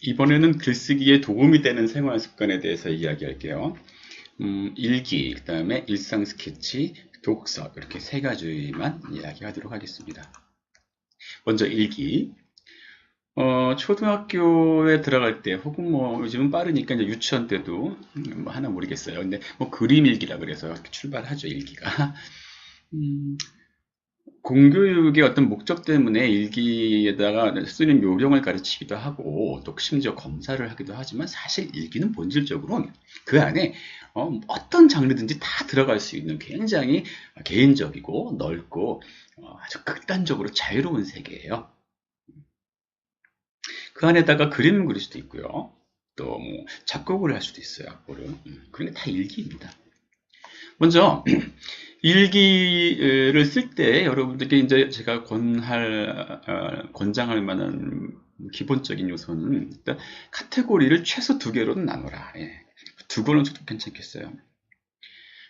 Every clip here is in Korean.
이번에는 글쓰기에 도움이 되는 생활 습관에 대해서 이야기할게요. 일기, 그 다음에 일상 스케치, 독서 이렇게 세 가지만 이야기하도록 하겠습니다. 먼저 일기. 초등학교에 들어갈 때 혹은 뭐 요즘은 빠르니까 이제 유치원 때도 뭐 하나 모르겠어요. 근데 뭐 그림 일기라 그래서 이렇게 출발하죠, 일기가. 음, 공교육의 어떤 목적 때문에 일기에다가 쓰는 요령을 가르치기도 하고 또 심지어 검사를 하기도 하지만 사실 일기는 본질적으로 그 안에 떤 장르든지 다 들어갈 수 있는 굉장히 개인적이고 넓고 아주 극단적으로 자유로운 세계예요. 그 안에다가 그림을 그릴 수도 있고요. 또 뭐 작곡을 할 수도 있어요. 악보를. 그런 게 다 일기입니다. 먼저 일기를 쓸 때 여러분들께 이제 제가 권장할 만한 기본적인 요소는 일단 카테고리를 최소 두 개로는 나눠라. 예. 두 개는 저도 괜찮겠어요.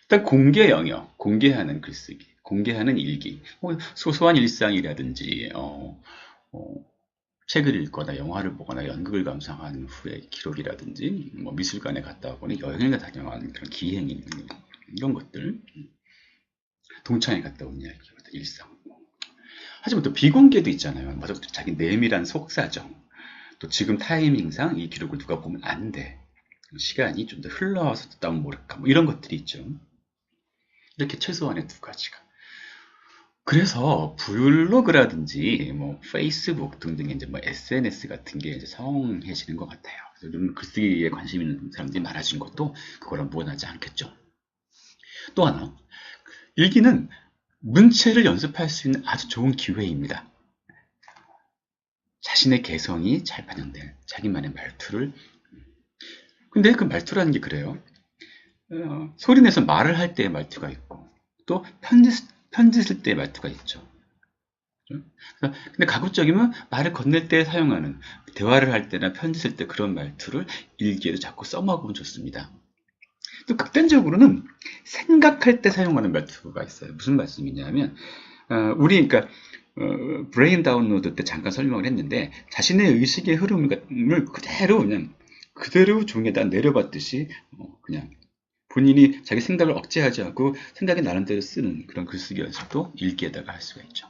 일단 공개 영역, 공개하는 글쓰기, 공개하는 일기, 뭐 소소한 일상이라든지 어, 책을 읽거나 영화를 보거나 연극을 감상한 후의 기록이라든지 뭐 미술관에 갔다 오거나 여행을 다녀온 그런 기행 이런 것들, 동창회 갔다 온 이야기거든, 일상. 하지만 또 비공개도 있잖아요. 맞아, 자기 내밀한 속사정. 또 지금 타이밍상 이 기록을 누가 보면 안 돼. 시간이 좀 더 흘러서 듣다면 모를까. 뭐 이런 것들이 있죠. 이렇게 최소한의 두 가지가. 그래서 블로그라든지 뭐 페이스북 등등의 이제 뭐 SNS 같은 게 이제 성행해지는 것 같아요. 요즘 글쓰기에 관심 있는 사람들이 많아진 것도 그거랑 무관하지 않겠죠. 또 하나, 일기는 문체를 연습할 수 있는 아주 좋은 기회입니다. 자신의 개성이 잘 반영된 자기만의 말투를. 근데 그 말투라는 게 그래요. 소리내서 말을 할 때의 말투가 있고 또 편지 쓸 때의 말투가 있죠. 근데 가급적이면 말을 건넬 때 사용하는 대화를 할 때나 편지 쓸 때 그런 말투를 일기에도 자꾸 써먹으면 좋습니다. 또 극단적으로는 생각할 때 사용하는 말투가 있어요. 무슨 말씀이냐면 우리 그러니까 브레인 다운로드 때 잠깐 설명을 했는데 자신의 의식의 흐름을 그대로 그냥 그대로 종이에다 내려받듯이 그냥 본인이 자기 생각을 억제하지 않고 생각이 나름대로 쓰는 그런 글쓰기 연습도 일기에다가 할 수가 있죠.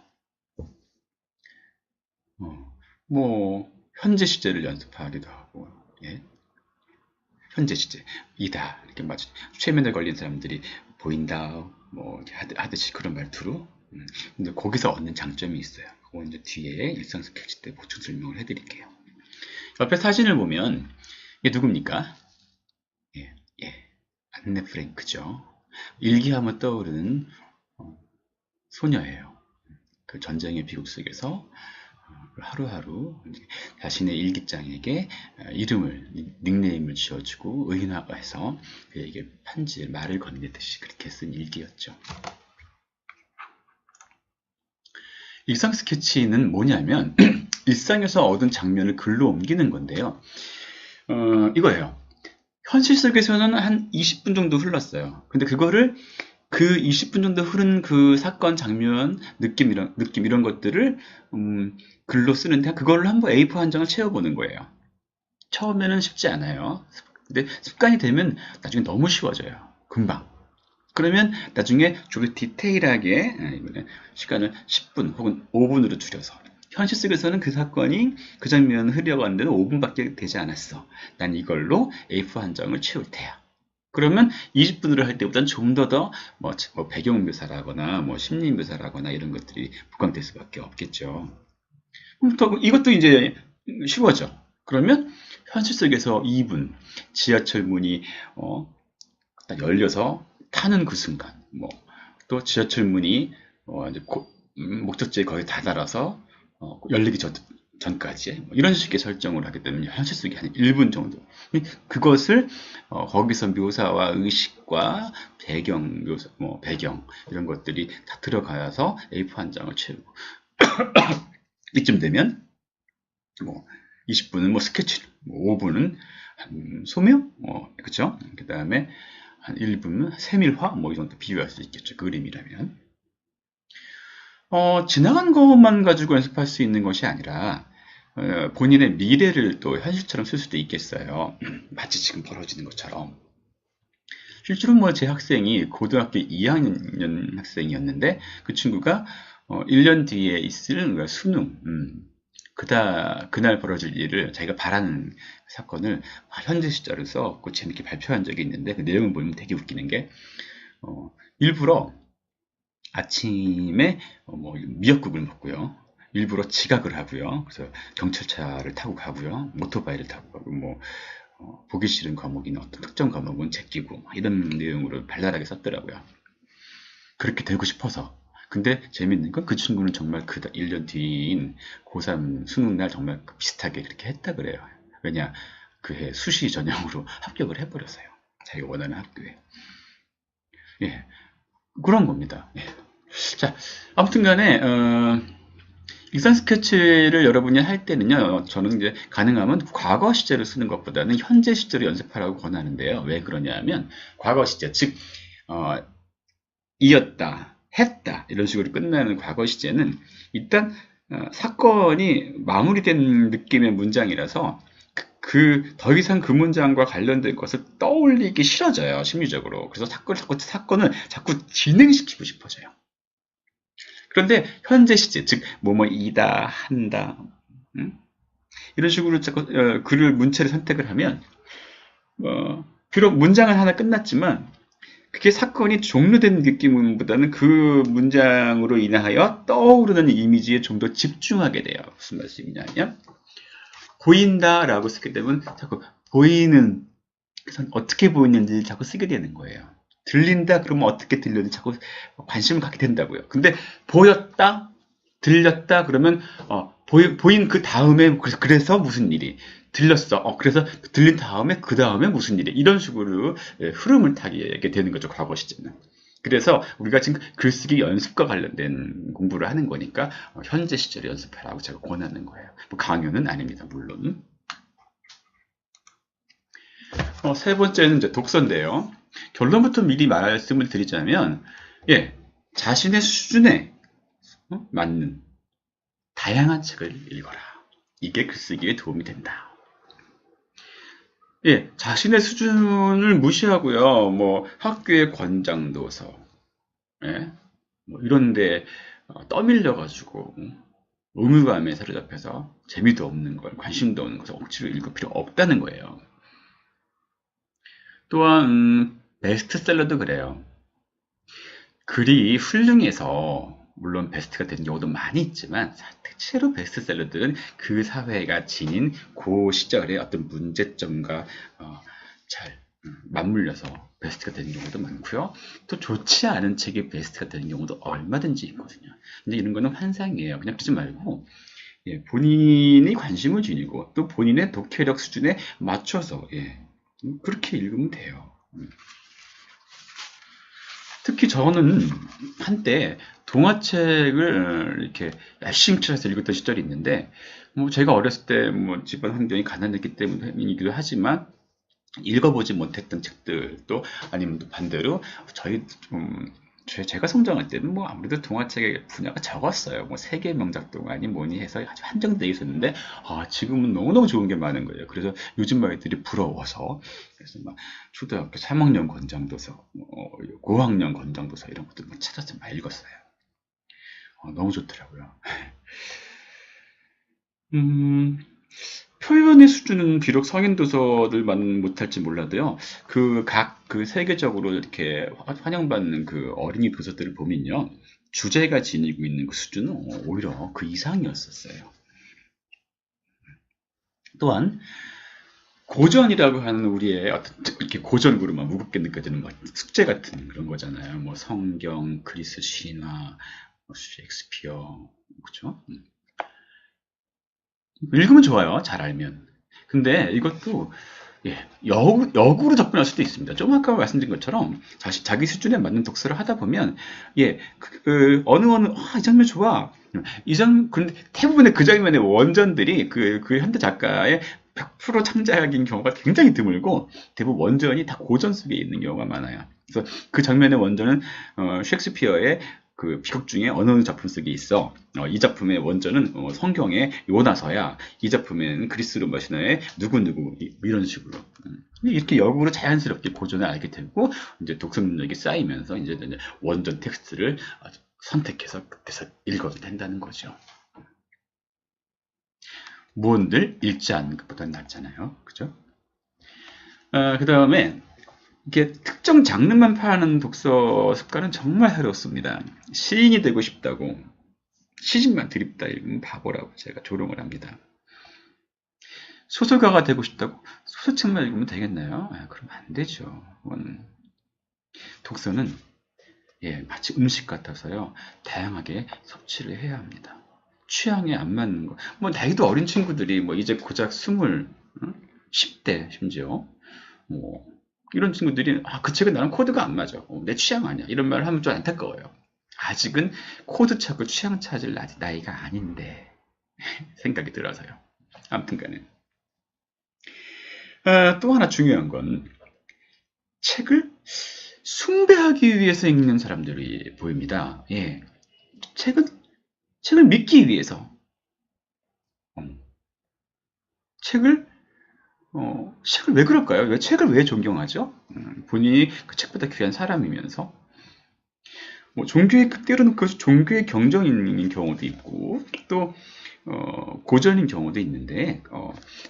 뭐 현재 시제를 연습하기도 하고, 예? 현재 시제 이다 이렇게 맞죠. 최면에 걸린 사람들이 보인다 뭐 하듯이 그런 말투로. 근데 거기서 얻는 장점이 있어요. 그건 이제 뒤에 일상 스케치 때 보충 설명을 해드릴게요. 옆에 사진을 보면 이게 누굽니까? 예, 예, 안네 프랭크죠. 일기하면 떠오르는 소녀예요. 그 전쟁의 비극 속에서 하루하루 자신의 일기장에게 이름을, 닉네임을 지어주고 의인화해서 그에게 편지, 말을 건네듯이 그렇게 쓴 일기였죠. 일상 스케치는 뭐냐면 일상에서 얻은 장면을 글로 옮기는 건데요. 이거예요. 현실 속에서는 한 20분 정도 흘렀어요. 근데 그거를 그 20분 정도 흐른 그 사건, 장면, 느낌 이런 것들을 글로 쓰는데 그걸 한번 A4 한 장을 채워보는 거예요. 처음에는 쉽지 않아요. 근데 습관이 되면 나중에 너무 쉬워져요. 금방. 그러면 나중에 좀 디테일하게 시간을 10분 혹은 5분으로 줄여서 현실 속에서는 그 사건이 그 장면 흐려갔는데도 5분밖에 되지 않았어. 난 이걸로 A4 한 장을 채울 테야. 그러면 20분으로 할 때보다는 좀 더 뭐 배경 묘사라거나 뭐 심리 묘사라거나 이런 것들이 부각될 수밖에 없겠죠. 이것도 이제 쉬워져. 그러면 현실 속에서 2분 지하철 문이 딱 열려서 타는 그 순간, 뭐 또 지하철 문이 이제 목적지에 거의 다다라서 열리기 전까지 뭐 이런 식의 설정을 하게 되면 현실 속에 한 1분 정도. 그것을 거기서 묘사와 의식과 배경 묘사, 뭐 배경 이런 것들이 다 들어가서 A4 한 장을 채우고 이쯤 되면 뭐 20분은 뭐 스케치, 뭐 5분은 소묘, 그렇죠? 그 다음에 한 1분은 세밀화, 뭐 이 정도 비교할 수 있겠죠. 그림이라면. 지나간 것만 가지고 연습할 수 있는 것이 아니라 본인의 미래를 또 현실처럼 쓸 수도 있겠어요. 마치 지금 벌어지는 것처럼. 실제로 뭐 제 학생이 고등학교 2학년 학생이었는데 그 친구가 1년 뒤에 있을 수능, 그날 벌어질 일을 자기가 바라는 사건을 현재 시절을 써갖고 재밌게 발표한 적이 있는데 그 내용을 보면 되게 웃기는 게 일부러 아침에 뭐 미역국을 먹고요. 일부러 지각을 하고요. 그래서 경찰차를 타고 가고요. 오토바이를 타고 가고 뭐 보기 싫은 과목이나 어떤 특정 과목은 제끼고 이런 내용으로 발랄하게 썼더라고요. 그렇게 되고 싶어서. 근데 재밌는 건 그 친구는 정말 그 1년 뒤인 고3 수능날 정말 비슷하게 그렇게 했다 그래요. 왜냐? 그해 수시 전형으로 합격을 해버렸어요. 자기가 원하는 학교에. 예, 그런 겁니다. 예. 자, 아무튼 간에, 일상 스케치를 여러분이 할 때는요, 저는 이제 가능하면 과거 시제를 쓰는 것보다는 현재 시제를 연습하라고 권하는데요. 왜 그러냐면, 과거 시제, 즉, 이었다, 했다, 이런 식으로 끝나는 과거 시제는 일단, 사건이 마무리된 느낌의 문장이라서, 더 이상 그 문장과 관련된 것을 떠올리기 싫어져요, 심리적으로. 그래서 사건을 자꾸 진행시키고 싶어져요. 그런데 현재 시제, 즉 뭐뭐이다, 한다, 이런 식으로 자꾸 글을 문체를 선택을 하면 비록 문장은 하나 끝났지만 그게 사건이 종료된 느낌보다는 그 문장으로 인하여 떠오르는 이미지에 좀 더 집중하게 돼요. 무슨 말씀이냐면 보인다라고 쓰게 되면 자꾸 보이는, 어떻게 보이는지 자꾸 쓰게 되는 거예요. 들린다 그러면 어떻게 들렸는지 자꾸 관심을 갖게 된다고요. 근데 보였다, 들렸다 그러면 보인 그 다음에 그래서 무슨 일이 들렸어. 그래서 들린 다음에 그 다음에 무슨 일이, 이런 식으로 흐름을 타게 되는 거죠. 과거 시제는. 그래서 우리가 지금 글쓰기 연습과 관련된 공부를 하는 거니까 현재 시제를 연습하라고 제가 권하는 거예요. 뭐 강요는 아닙니다, 물론. 세 번째는 이제 독서인데요. 결론부터 미리 말씀을 드리자면, 자신의 수준에 맞는 다양한 책을 읽어라. 이게 글쓰기에 도움이 된다. 자신의 수준을 무시하고요. 뭐 학교의 권장도서, 뭐 이런데 떠밀려가지고 의무감에 사로잡혀서 재미도 없는 걸, 관심도 없는 것을 억지로 읽을 필요 없다는 거예요. 또한 베스트셀러도 그래요. 글이 훌륭해서 물론 베스트가 되는 경우도 많이 있지만 대체로 베스트셀러들은 그 사회가 지닌 그 시절의 어떤 문제점과 잘 맞물려서 베스트가 되는 경우도 많고요. 또 좋지 않은 책이 베스트가 되는 경우도 얼마든지 있거든요. 근데 이런 거는 환상이에요. 그냥 그러지 말고 본인이 관심을 지니고 또 본인의 독해력 수준에 맞춰서 그렇게 읽으면 돼요. 특히 저는 한때 동화책을 이렇게 열심히 찾아서 읽었던 시절이 있는데, 뭐 제가 어렸을 때 뭐 집안 환경이 가난했기 때문이기도 하지만 읽어보지 못했던 책들도, 아니면 또 반대로 제가 성장할 때는 뭐 아무래도 동화책의 분야가 적었어요. 뭐 세계 명작 동안이 뭐니 해서 아주 한정되어 있었는데, 지금은 너무너무 좋은 게 많은 거예요. 그래서 요즘 아이들이 부러워서, 그래서 막 초등학교 3학년 권장도서, 고학년 권장도서 이런 것들 막 찾아서 막 읽었어요. 너무 좋더라고요. 표현의 수준은 비록 성인 도서들만 못할지 몰라도요, 그 세계적으로 이렇게 환영받는 그 어린이 도서들을 보면요, 주제가 지니고 있는 그 수준은 오히려 그 이상이었었어요. 또한, 고전이라고 하는 우리의 어떤 이렇게 고전으로만 무겁게 느껴지는 뭐 숙제 같은 그런 거잖아요. 뭐 성경, 그리스 신화, 셰익스피어, 그렇죠? 읽으면 좋아요. 잘 알면. 근데 이것도 역으로 접근할 수도 있습니다. 좀 아까 말씀드린 것처럼 자기 수준에 맞는 독서를 하다 보면 이 장면 좋아. 그런데 대부분의 그 장면의 원전들이 그 현대 작가의 100% 창작인 경우가 굉장히 드물고, 대부분 원전이 다 고전 속에 있는 경우가 많아요. 그래서 그 장면의 원전은 셰익스피어의 그 비극 중에 어느 작품 속에 있어. 이 작품의 원전은 성경의 요나서야. 이 작품에는 그리스 로마 신화의 누구누구 이런 식으로 이렇게 역으로 자연스럽게 고전을 알게 되고 이제 독서 능력이 쌓이면서 이제 원전 텍스트를 선택해서 그때서 읽어도 된다는 거죠. 무언들 읽지 않는 것보다는 낫잖아요. 그죠? 그 다음에 이게 특정 장르만 파는 독서 습관은 정말 해롭습니다. 시인이 되고 싶다고 시집만 드립다 읽으면 바보라고 제가 조롱을 합니다. 소설가가 되고 싶다고 소설책만 읽으면 되겠나요? 그럼 안 되죠. 독서는 마치 음식 같아서요. 다양하게 섭취를 해야 합니다. 취향에 안 맞는 거. 뭐 나이도 어린 친구들이 뭐 이제 고작 10대 심지어 이런 친구들이 그 책은 나랑 코드가 안 맞아. 내 취향 아니야. 이런 말을 하면 좀 안타까워요. 아직은 코드 찾고 취향 찾을 나이가 아닌데 생각이 들어서요. 아무튼간에 또 하나 중요한 건 책을 숭배하기 위해서 읽는 사람들이 보입니다. 책을 믿기 위해서 책을 왜 그럴까요? 책을 왜 존경하죠? 본인이 그 책보다 귀한 사람이면서 때로는 그 종교의 경전인 경우도 있고 또 고전인 경우도 있는데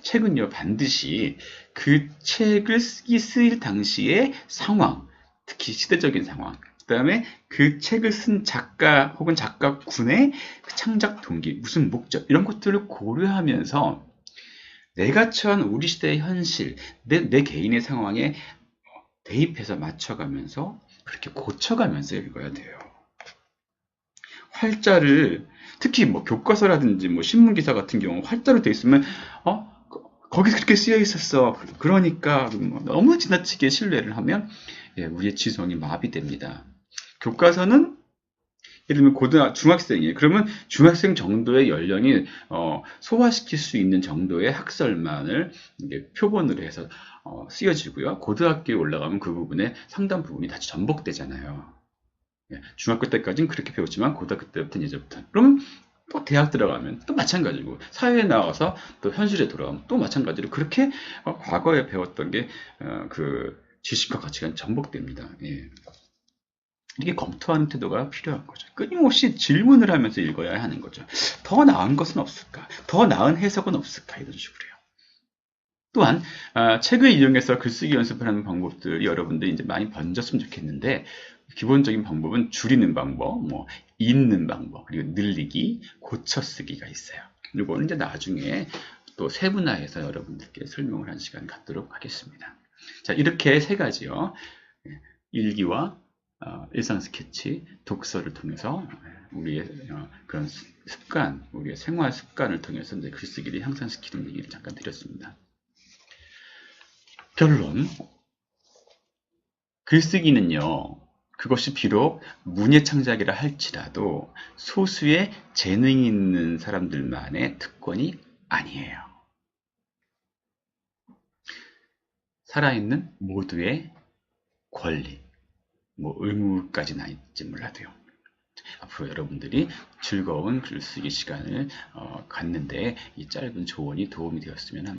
책은요 반드시 그 책을 쓰일 당시의 상황, 특히 시대적인 상황, 그 다음에 그 책을 쓴 작가 혹은 작가군의 창작 동기, 무슨 목적 이런 것들을 고려하면서 내가 처한 우리 시대의 현실, 내 개인의 상황에 대입해서 맞춰가면서 그렇게 고쳐가면서 읽어야 돼요. 활자를 특히 뭐 교과서라든지 뭐 신문기사 같은 경우 활자로 되어 있으면 거기 그렇게 쓰여 있었어. 그러니까 너무 지나치게 신뢰를 하면 우리의 지성이 마비됩니다. 교과서는 예를 들면 중학생이에요. 그러면 중학생 정도의 연령이 소화시킬 수 있는 정도의 학설만을 표본으로 해서 쓰여지고요. 고등학교에 올라가면 그 부분에 상당 부분이 다 전복되잖아요. 중학교 때까지는 그렇게 배웠지만 고등학교 때부터는 이제부터. 그러면 또 대학 들어가면 또 마찬가지고 사회에 나와서 또 현실에 돌아오면 또 마찬가지로 그렇게 과거에 배웠던 게 그 지식과 가치가 전복됩니다. 이게 검토하는 태도가 필요한 거죠. 끊임없이 질문을 하면서 읽어야 하는 거죠. 더 나은 것은 없을까? 더 나은 해석은 없을까? 이런 식으로요. 또한 책을 이용해서 글쓰기 연습을 하는 방법들이 여러분들이 이제 많이 번졌으면 좋겠는데 기본적인 방법은 줄이는 방법, 읽는 방법, 그리고 늘리기, 고쳐쓰기가 있어요. 이거는 이제 나중에 또 세분화해서 여러분들께 설명을 한 시간 갖도록 하겠습니다. 자, 이렇게 세 가지요. 일기와 일상 스케치, 독서를 통해서 우리의 그런 습관, 우리의 생활 습관을 통해서 이제 글쓰기를 향상시키는 얘기를 잠깐 드렸습니다. 결론. 글쓰기는요, 그것이 비록 문예창작이라 할지라도 소수의 재능이 있는 사람들만의 특권이 아니에요. 살아있는 모두의 권리, 의무까지는 아닐지 몰라도요. 앞으로 여러분들이 즐거운 글쓰기 시간을 갖는데 이 짧은 조언이 도움이 되었으면 합니다.